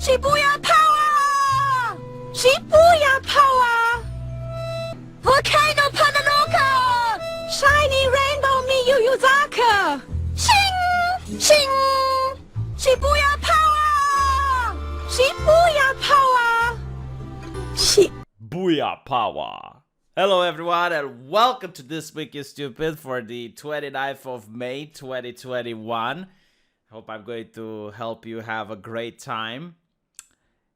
Shibuya power! Shibuya power! Volcano Pananoka! Shiny rainbow Miyu Yuzaka! Shing! Shing! Shibuya power! Shibuya power! Booyah power! Hello everyone and welcome to This Week is Stupid for the 29th of May 2021. Hope I'm going to help you have a great time.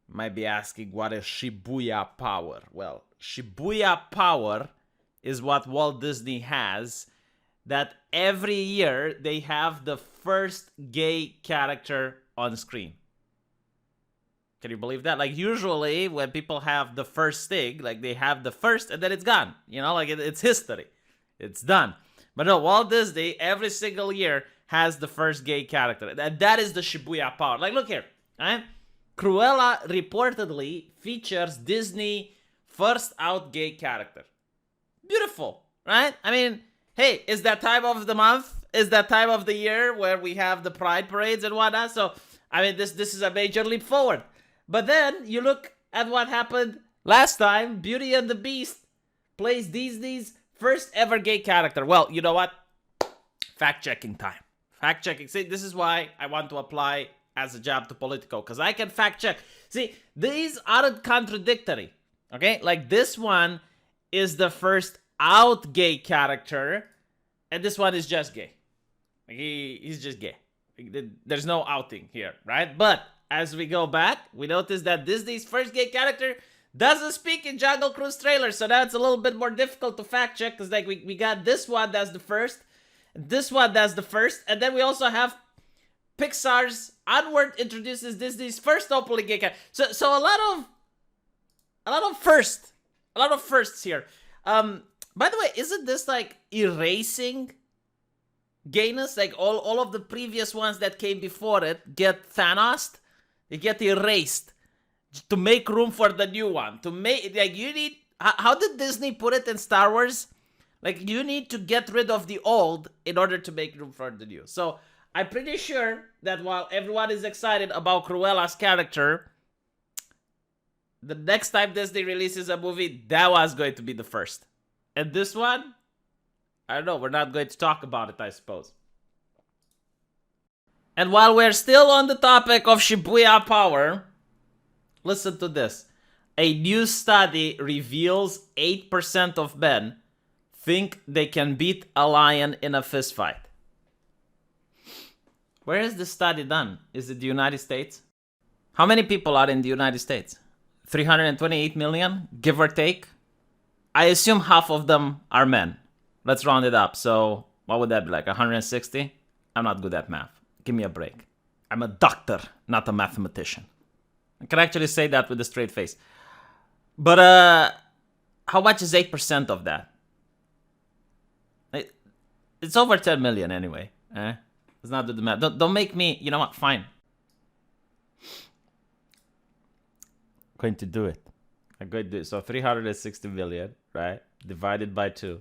You might be asking, what is Shibuya power? Well, Shibuya power is what Walt Disney has, that every year they have the first gay character on screen. Can you believe that? Like, usually when people have the first thing, like they have the first and then it's gone. You know, like it's history. It's done. But no, Walt Disney every single year has the first gay character. And that is the Shibuya power. Like, look here. Right? Cruella reportedly features Disney first out gay character. Beautiful, right? I mean, hey, is that time of the month? Is that time of the year where we have the pride parades and whatnot? So, I mean, this is a major leap forward. But then you look at what happened last time. Beauty and the Beast plays Disney's first ever gay character. Well, you know what? Fact-checking time. Fact-checking. See, this is why I want to apply as a job to Politico, because I can fact-check. See, these aren't contradictory, okay? Like, this one is the first out gay character, and this one is just gay. Like, he's just gay. There's no outing here, right? But as we go back, we notice that Disney's first gay character doesn't speak in Jungle Cruise trailer, so that's a little bit more difficult to fact check, because like we got this one that's the first, this one that's the first, and then we also have Pixar's Onward introduces Disney's first openly gay character. So a lot of firsts here. By the way, isn't this like erasing gayness? Like all of the previous ones that came before it get Thanos'd. They get erased to make room for the new one. To make, like, you need, how did Disney put it in Star Wars? Like, you need to get rid of the old in order to make room for the new. So I'm pretty sure that while everyone is excited about Cruella's character, the next time Disney releases a movie, that was going to be the first. And this one, I don't know, we're not going to talk about it, I suppose. And while we're still on the topic of Shibuya power, listen to this. A new study reveals 8% of men think they can beat a lion in a fistfight. Where is this study done? Is it the United States? How many people are in the United States? 328 million, give or take? I assume half of them are men. Let's round it up. So what would that be, like 160? I'm not good at math. Give me a break. I'm a doctor, not a mathematician. I can actually say that with a straight face. But how much is 8% of that? It's over 10 million anyway. Let's not do the math. Don't make me, you know what, fine. I'm going to do it. I'm going to do it. So 360 million, right? Divided by 2.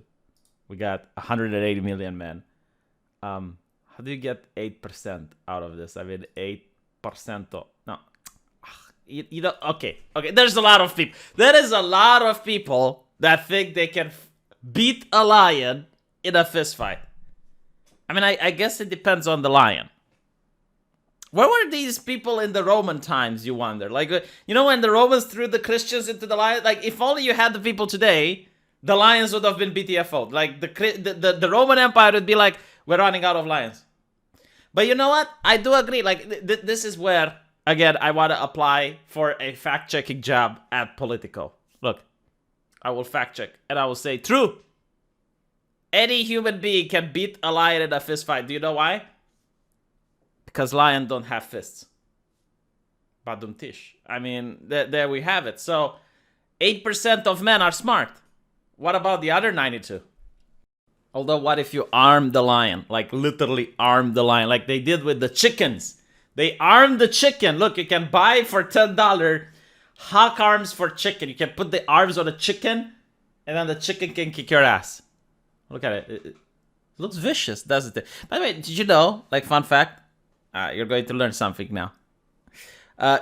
We got 180 million men. How do you get 8% out of this? I mean, 8% of... No. You know, okay. There's a lot of people. There is a lot of people that think they can beat a lion in a fist fight. I mean, I guess it depends on the lion. Where were these people in the Roman times, you wonder? Like, you know, when the Romans threw the Christians into the lion? Like, if only you had the people today, the lions would have been BTFO'd. Like, the Roman Empire would be like, we're running out of lions. But you know what? I do agree. Like, this is where, again, I want to apply for a fact-checking job at Politico. Look, I will fact-check, and I will say, true. Any human being can beat a lion in a fist fight. Do you know why? Because lions don't have fists. Badum tish. I mean, there we have it. So, 8% of men are smart. What about the other 92? Although, what if you arm the lion? Like, literally arm the lion. Like they did with the chickens. They armed the chicken. Look, you can buy for $10 hawk arms for chicken. You can put the arms on a chicken, and then the chicken can kick your ass. Look at it. It looks vicious, doesn't it? By the way, did you know, like, fun fact, you're going to learn something now.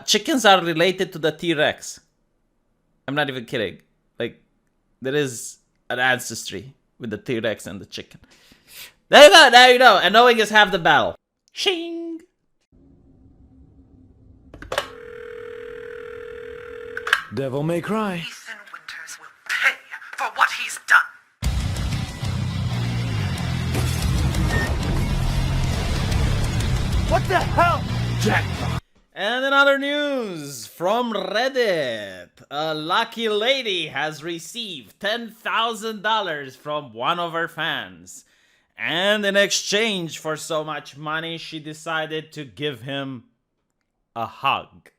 Chickens are related to the T-Rex. I'm not even kidding. Like, there is an ancestry with the T-Rex and the chicken. There you go, there you go. And knowing is half the battle. Shing! Devil may cry. Ethan Winters will pay for what he's done. What the hell? Jackpot. And in other news from Reddit, a lucky lady has received $10,000 from one of her fans. And in exchange for so much money, she decided to give him a hug.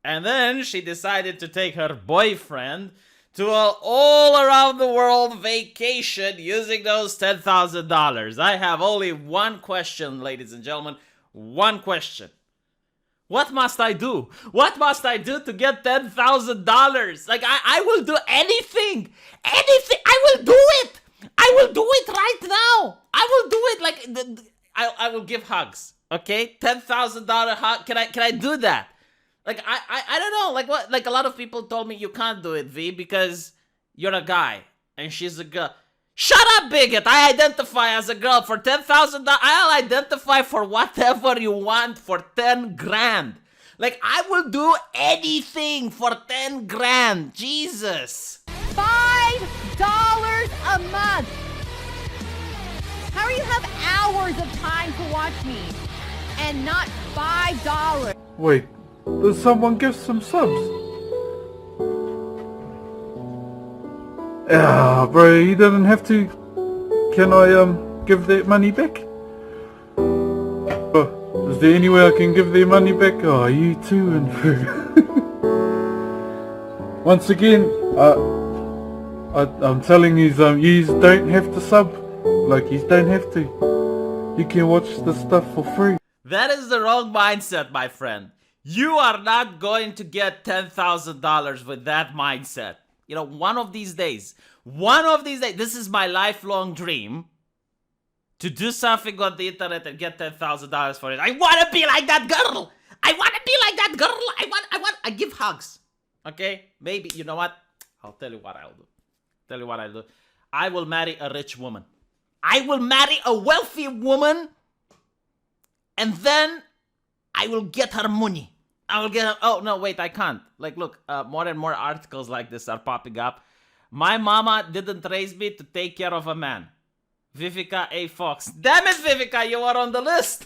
And then she decided to take her boyfriend to an all-around-the-world vacation using those $10,000. I have only one question, ladies and gentlemen. One question. What must I do? What must I do to get $10,000? Like, I will do anything. Anything. I will do it. I will do it right now. I will do it. Like, I will give hugs. Okay? $10,000 hug. Can I do that? Like, I don't know. Like, what? Like, a lot of people told me you can't do it, V, because you're a guy and she's a girl. Shut up, bigot! I identify as a girl. For $10,000, I'll identify for whatever you want for 10 grand. Like, I will do anything for 10 grand. Jesus. $5 a month. How do you have hours of time to watch me and not $5? Wait, did someone give some subs? Ah, bro, you didn't have to. Can I give that money back? Is there any way I can give their money back? Oh, you too, and once again, I'm telling you, you don't have to sub. Like, you don't have to. You can watch the stuff for free. That is the wrong mindset, my friend. You are not going to get $10,000 with that mindset. You know, one of these days, this is my lifelong dream, to do something on the internet and get $10,000 for it. I want to be like that girl. I give hugs. Okay? Maybe, you know what? I'll tell you what I'll do. I will marry a rich woman. I will marry a wealthy woman, and then I will get her money. Oh, no, wait, I can't. Like, look, more and more articles like this are popping up. My mama didn't raise me to take care of a man. Vivica A. Fox. Damn it, Vivica, you are on the list.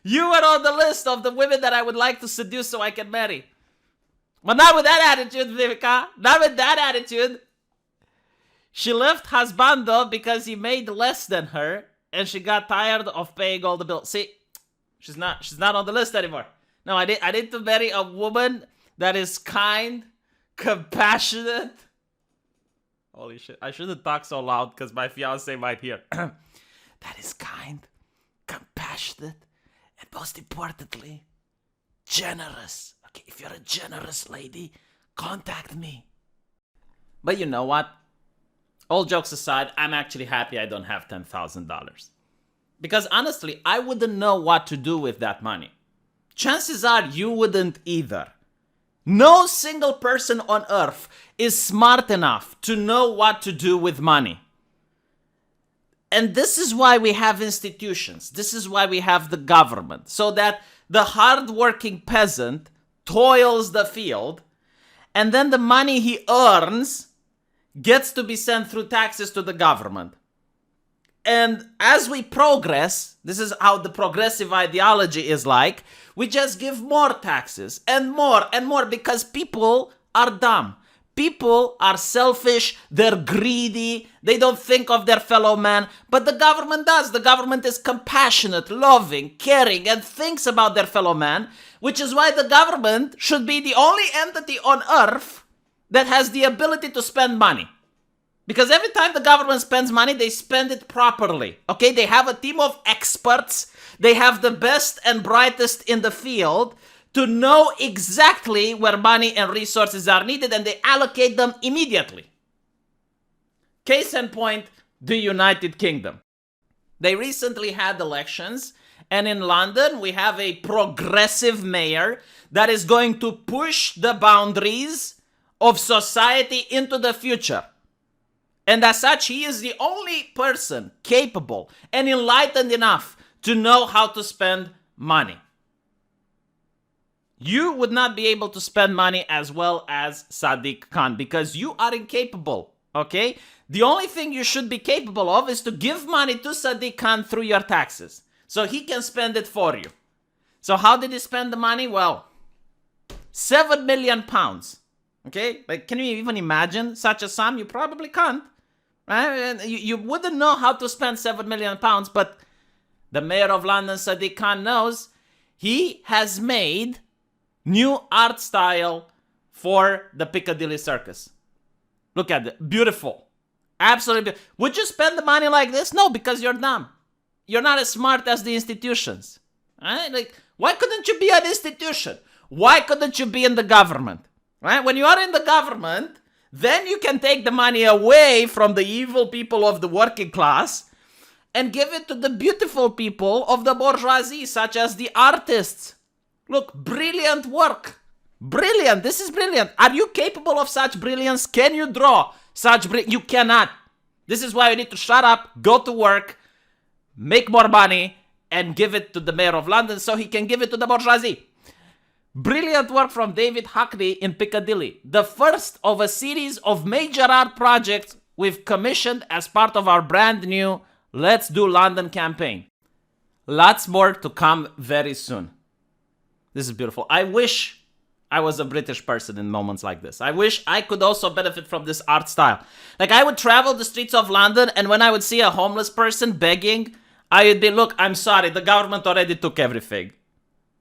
You are on the list of the women that I would like to seduce so I can marry. But not with that attitude, Vivica. Not with that attitude. She left husbando because he made less than her, and she got tired of paying all the bills. See, she's not on the list anymore. No, I need to marry a woman that is kind, compassionate. Holy shit, I shouldn't talk so loud because my fiance might hear. That is kind, compassionate, and most importantly, generous. Okay, if you're a generous lady, contact me. But you know what? All jokes aside, I'm actually happy I don't have $10,000. Because honestly, I wouldn't know what to do with that money. Chances are you wouldn't either. No single person on earth is smart enough to know what to do with money. And this is why we have institutions. This is why we have the government. So that the hardworking peasant toils the field, and then the money he earns gets to be sent through taxes to the government. And as we progress, this is how the progressive ideology is like, we just give more taxes and more because people are dumb. People are selfish, they're greedy, they don't think of their fellow man, but the government does. The government is compassionate, loving, caring, and thinks about their fellow man, which is why the government should be the only entity on earth that has the ability to spend money. Because every time the government spends money, they spend it properly. Okay, they have a team of experts. They have the best and brightest in the field to know exactly where money and resources are needed, and they allocate them immediately. Case in point, the United Kingdom. They recently had elections, And in London, we have a progressive mayor that is going to push the boundaries of society into the future. And as such, he is the only person capable and enlightened enough to know how to spend money. You would not be able to spend money as well as Sadiq Khan because you are incapable, okay? The only thing you should be capable of is to give money to Sadiq Khan through your taxes so he can spend it for you. So how did he spend the money? Well, 7 million pounds, okay? Like, can you even imagine such a sum? You probably can't, right? You wouldn't know how to spend 7 million pounds, but the mayor of London, Sadiq Khan, knows. He has made new art style for the Piccadilly Circus. Look at it. Beautiful. Absolutely beautiful. Would you spend the money like this? No, because you're dumb. You're not as smart as the institutions. Right? Like, why couldn't you be an institution? Why couldn't you be in the government? Right? When you are in the government, then you can take the money away from the evil people of the working class and give it to the beautiful people of the bourgeoisie, such as the artists. Look, brilliant work. Brilliant. This is brilliant. Are you capable of such brilliance? Can you draw such brilliance? You cannot. This is why you need to shut up, go to work, make more money, and give it to the mayor of London so he can give it to the bourgeoisie. Brilliant work from David Hockney in Piccadilly. The first of a series of major art projects we've commissioned as part of our brand new Let's Do London campaign. Lots more to come very soon. This is beautiful. I wish I was a British person in moments like this. I wish I could also benefit from this art style. Like, I would travel the streets of London, and when I would see a homeless person begging, I would be, look, I'm sorry, the government already took everything.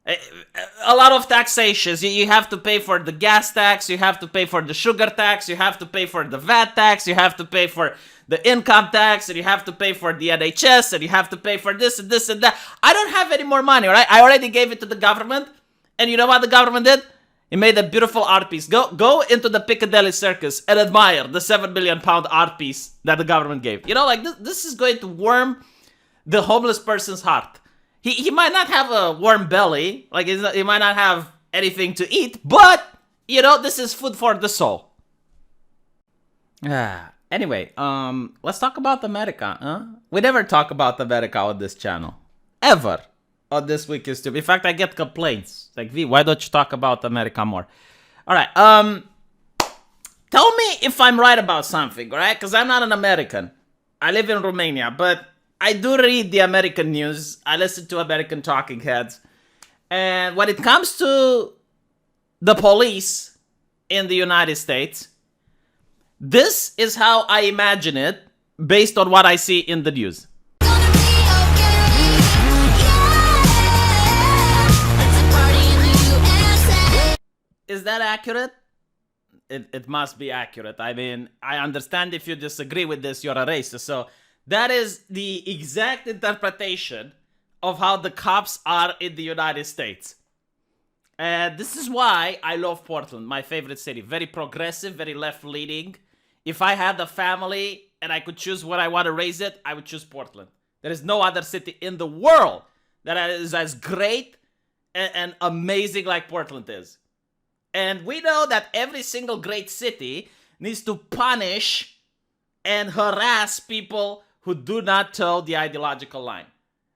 A lot of taxations. You have to pay for the gas tax, you have to pay for the sugar tax, you have to pay for the VAT tax, you have to pay for the income tax, and you have to pay for the NHS, and you have to pay for this and this and that. I don't have any more money, right? I already gave it to the government. And you know what the government did? It made a beautiful art piece. Go into the Piccadilly Circus and admire the 7 million pound art piece that the government gave. You know, like, this is going to warm the homeless person's heart. He might not have a warm belly, like he might not have anything to eat, but, you know, this is food for the soul. Anyway, let's talk about America, huh? We never talk about America on this channel. Ever. On This Week is Stupid. In fact, I get complaints. Like, V, why don't you talk about America more? Alright, tell me if I'm right about something, alright? Because I'm not an American. I live in Romania, but I do read the American news. I listen to American talking heads. And when it comes to the police in the United States, this is how I imagine it based on what I see in the news. Is that accurate? It must be accurate. I mean, I understand if you disagree with this, you're a racist. So that is the exact interpretation of how the cops are in the United States. And this is why I love Portland, my favorite city. Very progressive, very left-leaning. If I had a family and I could choose where I want to raise it, I would choose Portland. There is no other city in the world that is as great and amazing like Portland is. And we know that every single great city needs to punish and harass people who do not toe the ideological line.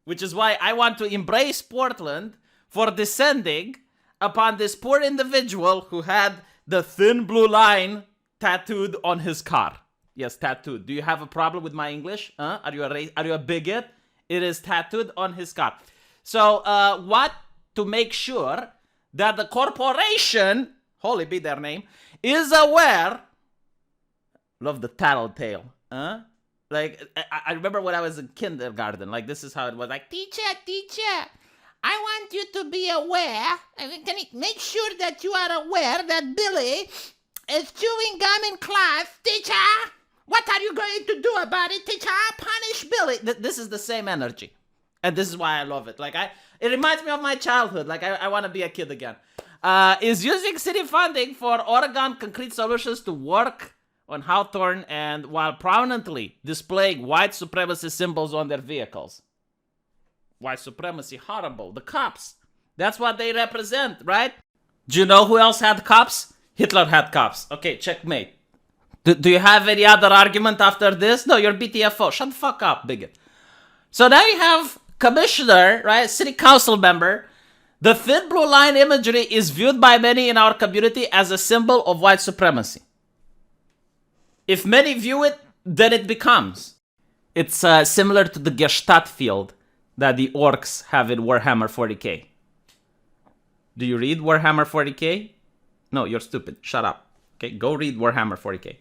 Which is why I want to embrace Portland for descending upon this poor individual who had the thin blue line tattooed on his car. Yes, tattooed. Do you have a problem with my English? Are you a bigot? It is tattooed on his car. So, what to make sure that the corporation, holy be their name, is aware. Love the tattletale, huh? Like, I remember when I was in kindergarten, like, this is how it was, like, teacher, I want you to be aware, can you make sure that you are aware that Billy is chewing gum in class, teacher? What are you going to do about it, teacher? Punish Billy. This is the same energy. And this is why I love it. Like, it reminds me of my childhood. Like, I want to be a kid again. Is using city funding for Oregon Concrete Solutions to work on Hawthorne and while prominently displaying white supremacist symbols on their vehicles. white supremacy, horrible. The cops. That's what they represent, right? Do you know who else had cops? Hitler had cops. Okay, checkmate. Do you have any other argument after this? No, you're BTFO. Shut the fuck up, bigot. So now you have commissioner, right? City council member. The thin blue line imagery is viewed by many in our community as a symbol of white supremacy. If many view it, then it becomes. It's similar to the Gestalt field that the orcs have in Warhammer 40k. Do you read Warhammer 40k? No, you're stupid. Shut up. Okay, go read Warhammer 40k.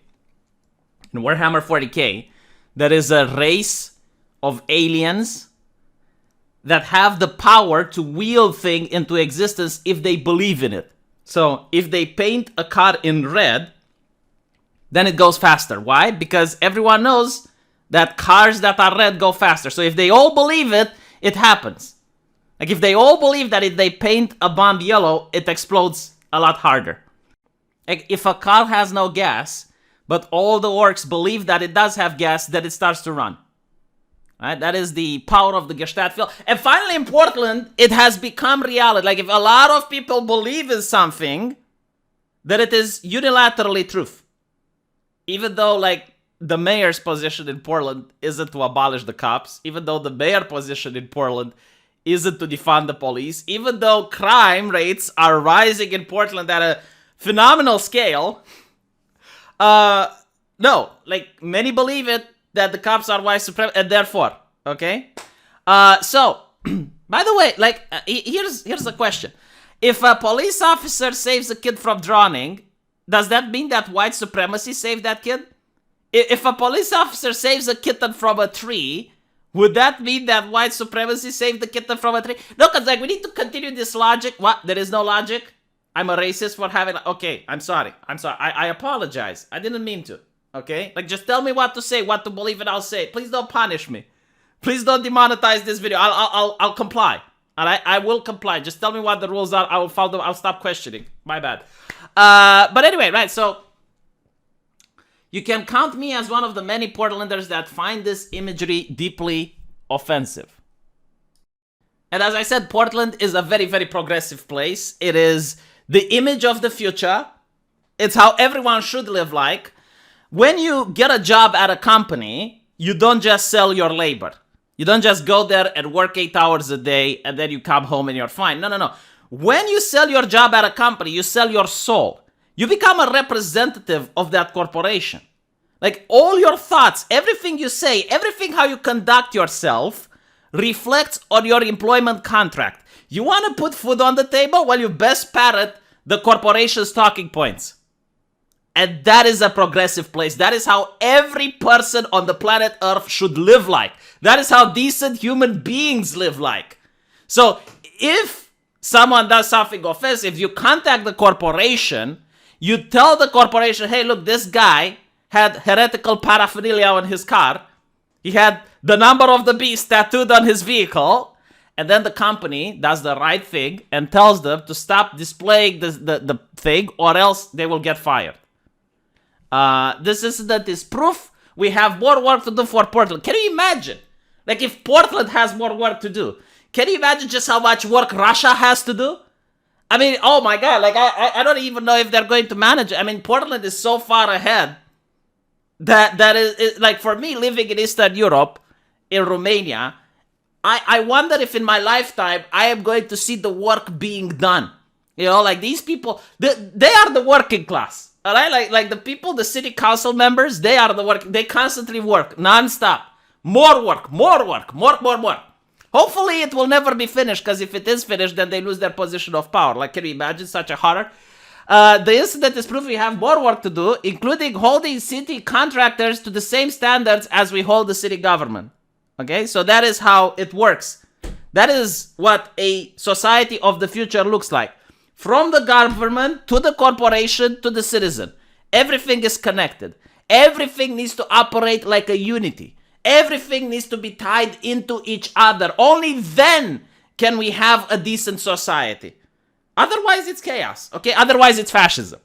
In Warhammer 40k, there is a race of aliens that have the power to will things into existence if they believe in it. So if they paint a car in red, then it goes faster. Why? Because everyone knows that cars that are red go faster. So if they all believe it, it happens. Like if they all believe that if they paint a bomb yellow, it explodes a lot harder. Like if a car has no gas, but all the orcs believe that it does have gas, then it starts to run. Right? That is the power of the Gestalt field. And finally in Portland, it has become reality. Like if a lot of people believe in something, then it is unilaterally truth. Even though like the mayor's position in Portland isn't to abolish the cops, even though the mayor's position in Portland isn't to defund the police, even though crime rates are rising in Portland at a phenomenal scale, no, like many believe it, that the cops are white supremacists, and therefore, okay? So, by the way, like, here's the question. If a police officer saves a kid from drowning, does that mean that white supremacy saved that kid? If a police officer saves a kitten from a tree, would that mean that white supremacy saved the kitten from a tree? No, because, like, we need to continue this logic. What? There is no logic? I'm a racist for having... Okay, I'm sorry. I apologize. I didn't mean to. Okay? Like, just tell me what to say, what to believe, and I'll say it. Please don't punish me. Please don't demonetize this video. I'll comply. Alright? I will comply. Just tell me what the rules are. I will follow them. I'll stop questioning. My bad. But anyway, right, so... You can count me as one of the many Portlanders that find this imagery deeply offensive. And as I said, Portland is a very, very progressive place. It is the image of the future. It's how everyone should live like. When you get a job at a company, you don't just sell your labor. You don't just go there and work 8 hours a day and then you come home and you're fine. No. When you sell your job at a company, you sell your soul. You become a representative of that corporation. Like all your thoughts, everything you say, everything how you conduct yourself reflects on your employment contract. You want to put food on the table? Well, you best parrot the corporation's talking points. And that is a progressive place. That is how every person on the planet Earth should live like. That is how decent human beings live like. So if someone does something offensive, you contact the corporation, you tell the corporation, hey, look, this guy had heretical paraphernalia on his car. He had the number of the beast tattooed on his vehicle. And then the company does the right thing and tells them to stop displaying the thing or else they will get fired. This incident is proof we have more work to do for Portland. Can you imagine? Like if Portland has more work to do, can you imagine just how much work Russia has to do? I mean, oh my God, like I don't even know if they're going to manage it. I mean, Portland is so far ahead that is like for me living in Eastern Europe, in Romania, I wonder if in my lifetime I am going to see the work being done. You know, like these people, they are the working class. All right, like the people, the city council members, they are the work. They constantly work nonstop. More work. Hopefully it will never be finished, because if it is finished, then they lose their position of power. Like, can you imagine such a horror? The incident is proof we have more work to do, including holding city contractors to the same standards as we hold the city government. Okay, so that is how it works. That is what a society of the future looks like. From the government to the corporation to the citizen. Everything is connected. Everything needs to operate like a unity. Everything needs to be tied into each other. Only then can we have a decent society. Otherwise, it's chaos. Okay? Otherwise, it's fascism.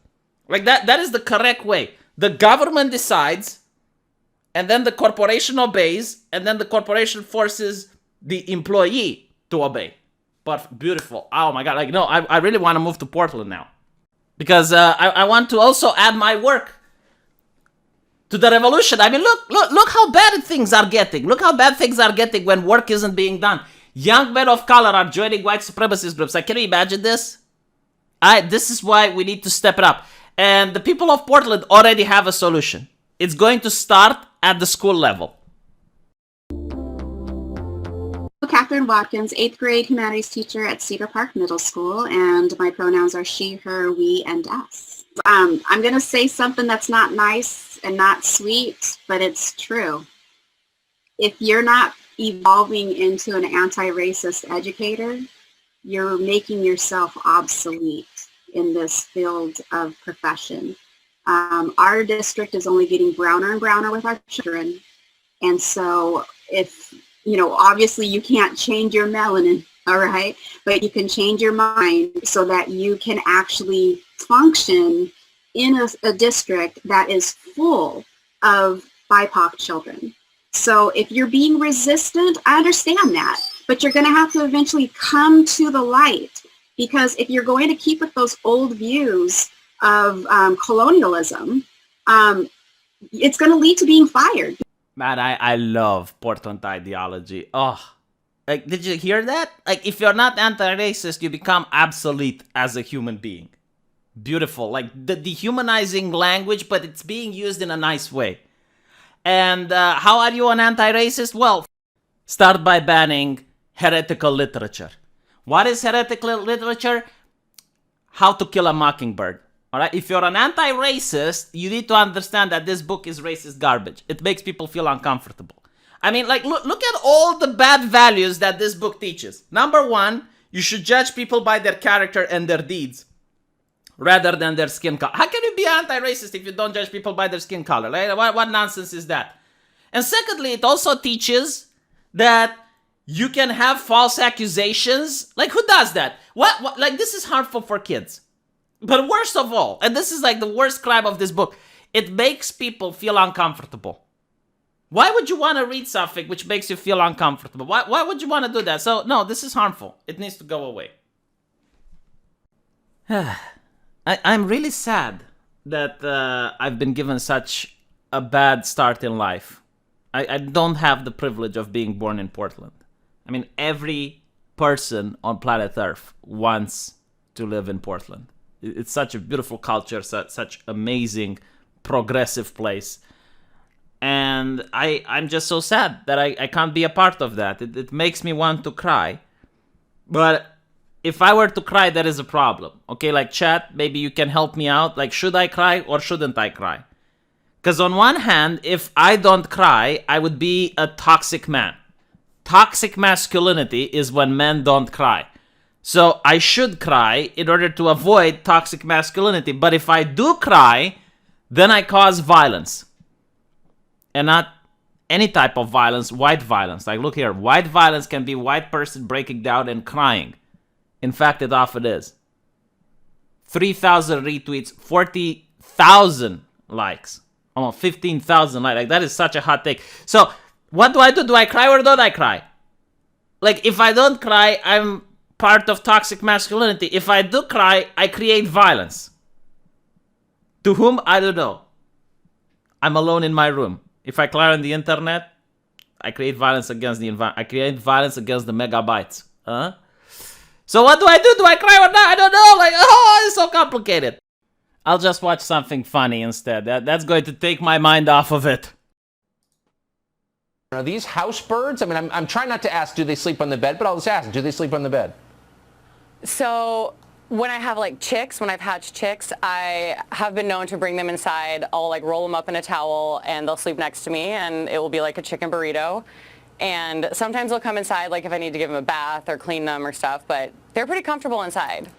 Like that is the correct way. The government decides, and then the corporation obeys, and then the corporation forces the employee to obey. But beautiful. Oh my God. Like, no, I really want to move to Portland now. Because I want to also add my work to the revolution. I mean, look how bad things are getting. Look how bad things are getting when work isn't being done. Young men of color are joining white supremacist groups. Like, can you imagine this? This is why we need to step it up. And the people of Portland already have a solution. It's going to start at the school level. Catherine Watkins, 8th grade humanities teacher at Cedar Park Middle School, and my pronouns are she, her, we, and us. I'm going to say something that's not nice and not sweet, but it's true. If you're not evolving into an anti-racist educator, you're making yourself obsolete in this field of profession. Our district is only getting browner and browner with our children. And so if, you know, obviously you can't change your melanin, all right, but you can change your mind so that you can actually function in a district that is full of BIPOC children. So if you're being resistant, I understand that, but you're going to have to eventually come to the light, because if you're going to keep with those old views of colonialism, it's going to lead to being fired. Man, I love Portland ideology. Oh, like, did you hear that? Like, if you're not anti-racist, you become obsolete as a human being. Beautiful. Like, the dehumanizing language, but it's being used in a nice way. And how are you an anti-racist? Well, start by banning heretical literature. What is heretical literature? How to Kill a Mockingbird. All right? If you're an anti-racist, you need to understand that this book is racist garbage. It makes people feel uncomfortable. I mean, like, look at all the bad values that this book teaches. Number one, you should judge people by their character and their deeds rather than their skin color. How can you be anti-racist if you don't judge people by their skin color? Like, what nonsense is that? And secondly, it also teaches that you can have false accusations. Like, who does that? What? Like, this is harmful for kids. But worst of all, and this is like the worst crime of this book, it makes people feel uncomfortable. Why would you want to read something which makes you feel uncomfortable? Why would you want to do that? So, no, this is harmful. It needs to go away. I'm really sad that I've been given such a bad start in life. I don't have the privilege of being born in Portland. I mean, every person on planet Earth wants to live in Portland. It's such a beautiful culture, such amazing, progressive place. And I'm just so sad that I can't be a part of that. It makes me want to cry. But if I were to cry, there is a problem. Okay, like, chat, maybe you can help me out. Like, should I cry or shouldn't I cry? Because on one hand, if I don't cry, I would be a toxic man. Toxic masculinity is when men don't cry. So I should cry in order to avoid toxic masculinity. But if I do cry, then I cause violence. And not any type of violence, white violence. Like, look here, white violence can be white person breaking down and crying. In fact, it often is. 3,000 retweets, 40,000 likes. Almost 15,000 likes. Like, that is such a hot take. So, what do? Do I cry or don't I cry? Like, if I don't cry, I'm part of toxic masculinity. If I do cry, I create violence. To whom? I don't know. I'm alone in my room. If I cry on the internet, I create violence against the environment. I create violence against the megabytes. So what do? Do I cry or not? I don't know. Like, oh, it's so complicated. I'll just watch something funny instead. That's going to take my mind off of it. Are these house birds? I mean, I'm trying not to ask, do they sleep on the bed? But I'll just ask, do they sleep on the bed? So when I have like chicks, when I've hatched chicks, I have been known to bring them inside. I'll like roll them up in a towel and they'll sleep next to me and it will be like a chicken burrito. And sometimes they'll come inside like if I need to give them a bath or clean them or stuff, but they're pretty comfortable inside.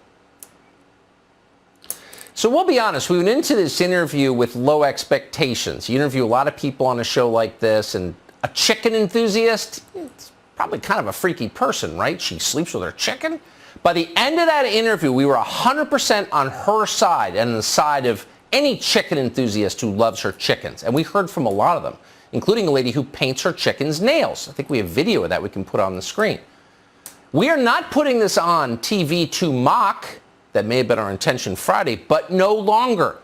So we'll be honest, we went into this interview with low expectations. You interview a lot of people on a show like this, and a chicken enthusiast, it's probably kind of a freaky person, right? She sleeps with her chicken. By the end of that interview, we were 100% on her side and the side of any chicken enthusiast who loves her chickens. And we heard from a lot of them. including a lady who paints her chickens' nails. I think we have video of that we can put on the screen. We are not putting this on TV to mock. That may have been our intention Friday, but no longer.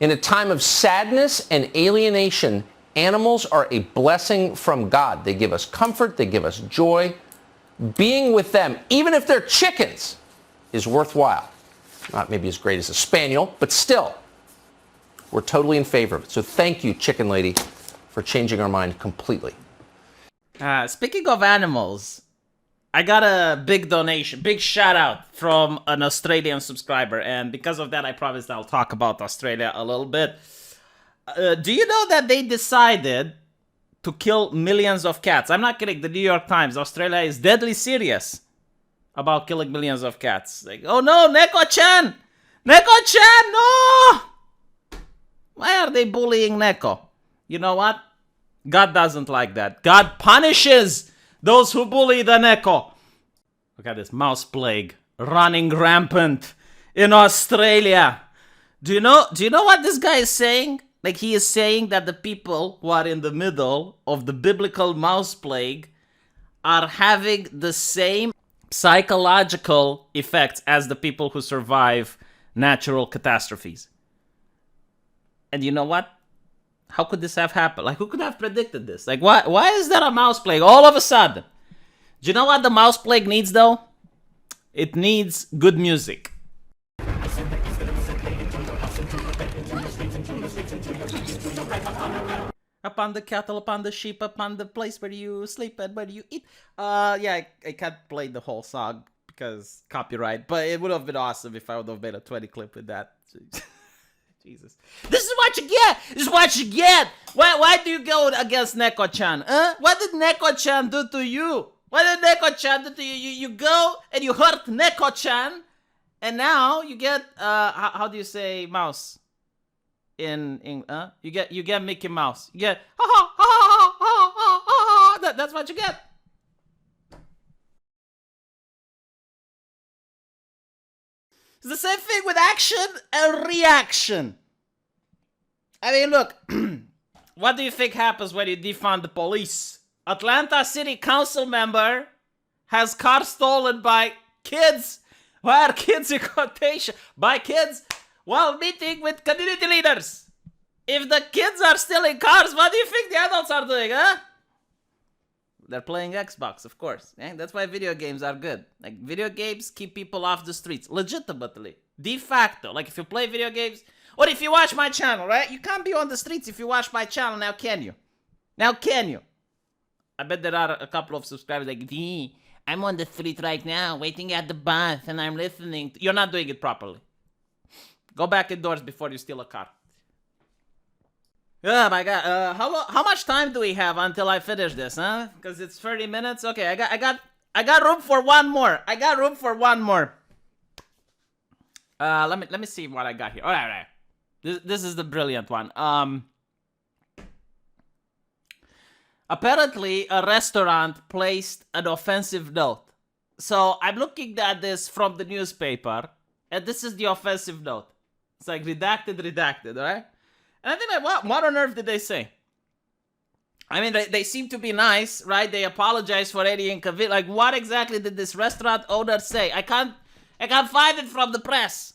In a time of sadness and alienation, animals are a blessing from God. They give us comfort. They give us joy. Being with them, even if they're chickens, is worthwhile. Not maybe as great as a spaniel, but still, we're totally in favor of it. So thank you, Chicken Lady, for changing our mind completely. Speaking of animals, I got a big donation, big shout out from an Australian subscriber, and because of that, I promised I'll talk about Australia a little bit. Do you know that they decided to kill millions of cats? I'm not kidding. The New York Times, Australia is deadly serious about killing millions of cats. Like, oh no, Neko-chan! Neko-chan, no! Why are they bullying Neko? You know what? God doesn't like that. God punishes those who bully the Neko. Look at this mouse plague running rampant in Australia. Do you know what this guy is saying? Like, he is saying that the people who are in the middle of the biblical mouse plague are having the same psychological effects as the people who survive natural catastrophes. And you know what? How could this have happened? Like, who could have predicted this? Like, why is there a mouse plague all of a sudden? Do you know what the mouse plague needs, though? It needs good music. Upon the cattle, upon the sheep, upon the place where you sleep and where you eat. Yeah, I can't play the whole song because copyright, but it would have been awesome if I would have made a 20 clip with that. Jesus. This is what you get! This is what you get! Why do you go against Neko-chan? Huh? What did Neko-chan do to you? What did Neko-chan do to you? You go and you hurt Neko-chan, and now you get, how do you say mouse? You get Mickey Mouse. You get, ha ha ha ha ha ha ha. That's what you get. It's the same thing with action and reaction. I mean, look, what do you think happens when you defund the police? Atlanta City Council member has car stolen by kids. Why are kids in quotation? By kids while meeting with community leaders. If the kids are stealing cars, what do you think the adults are doing, huh? They're playing Xbox, of course. Yeah? That's why video games are good. Like, video games keep people off the streets. Legitimately. De facto. Like, if you play video games, or if you watch my channel, right? You can't be on the streets if you watch my channel. Now can you? Now can you? I bet there are a couple of subscribers like, I'm on the street right now, waiting at the bus, and I'm listening. You're not doing it properly. Go back indoors before you steal a car. Oh my god, how much time do we have until I finish this, huh? Because it's 30 minutes. Okay, I got room for one more. I got room for one more. Let me see what I got here. All right. This is the brilliant one. Apparently a restaurant placed an offensive note. So I'm looking at this from the newspaper, and this is the offensive note. It's like redacted, right? And I think, like, what on earth did they say? I mean, they seem to be nice, right? They apologize for any inconvenience. Like, what exactly did this restaurant owner say? I can't find it from the press.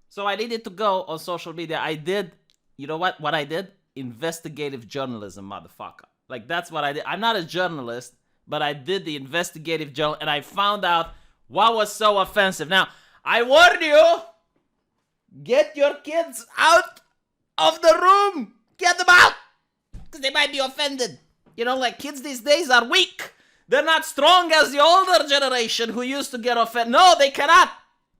So I needed to go on social media. I did, you know what I did? Investigative journalism, motherfucker. Like, that's what I did. I'm not a journalist, but I did the investigative journal, and I found out what was so offensive. Now, I warn you, get your kids out of the room. Get them out, because they might be offended. You know, like, kids these days are weak. They're not strong as the older generation who used to get offended. No, they cannot.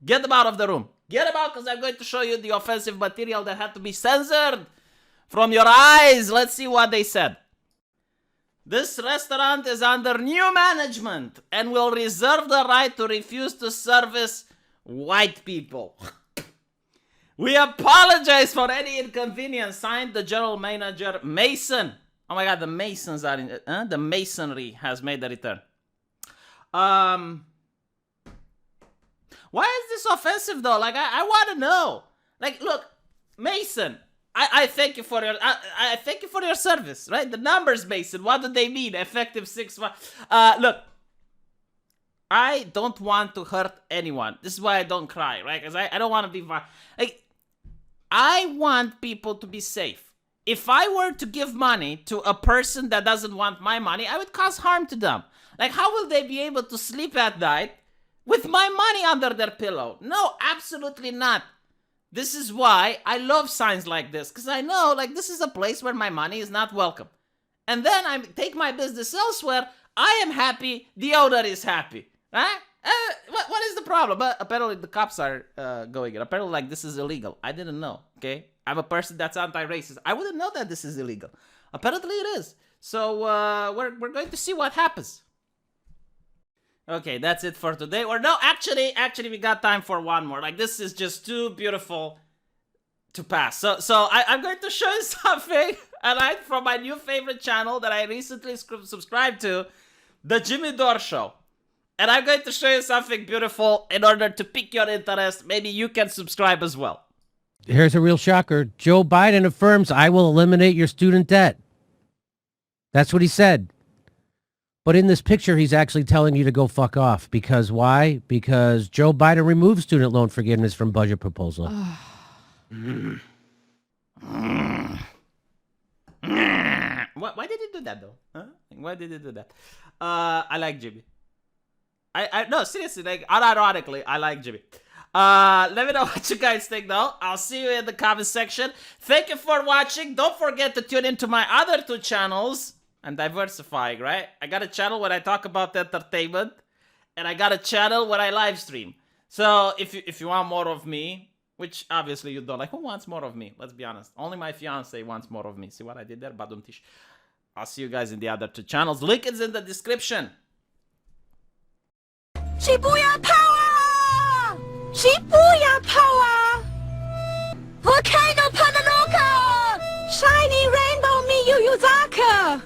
Get them out of the room. Get them out, because I'm going to show you the offensive material that had to be censored from your eyes. Let's see what they said. This restaurant is under new management and will reserve the right to refuse to service white people. We apologize for any inconvenience. Signed, the general manager, Mason. Oh my god, the Masons are in... The Masonry has made the return. Why is this offensive, though? Like, I want to know. Like, look, Mason, I thank you for your I thank you for your service, right? The numbers, Mason. What do they mean? Effective 6 months. Look, I don't want to hurt anyone. This is why I don't cry, right? Because I don't want to be like, I want people to be safe. If I were to give money to a person that doesn't want my money, I would cause harm to them. Like, how will they be able to sleep at night with my money under their pillow? No, absolutely not. This is why I love signs like this, because I know, like, this is a place where my money is not welcome. And then I take my business elsewhere. I am happy. The owner is happy. Huh? What is the problem? But apparently the cops are going in. Apparently, like, this is illegal. I didn't know, okay? I'm a person that's anti-racist. I wouldn't know that this is illegal. Apparently it is. So we're going to see what happens. Okay, that's it for today. Or no, actually, we got time for one more. Like, this is just too beautiful to pass. So I'm going to show you something, alright, from my new favorite channel that I recently subscribed to, The Jimmy Dore Show. And I'm going to show you something beautiful in order to pique your interest. Maybe you can subscribe as well. Here's a real shocker. Joe Biden affirms, I will eliminate your student debt. That's what he said. But in this picture, he's actually telling you to go fuck off. Because why? Because Joe Biden removed student loan forgiveness from budget proposal. Why did he do that, though? Huh? Why did he do that? I like Jimmy. No, seriously, like, unironically, I like Jimmy. Let me know what you guys think, though. I'll see you in the comment section. Thank you for watching. Don't forget to tune into my other two channels. I'm diversifying, right? I got a channel where I talk about entertainment, and I got a channel where I live stream. So if you want more of me, which obviously you don't, like, who wants more of me? Let's be honest. Only my fiance wants more of me. See what I did there? Badumtish. I'll see you guys in the other two channels. Link is in the description. Shibuya Power! Shibuya Power! Volcano Pananuka! Shiny Rainbow Miyu Yuzaka!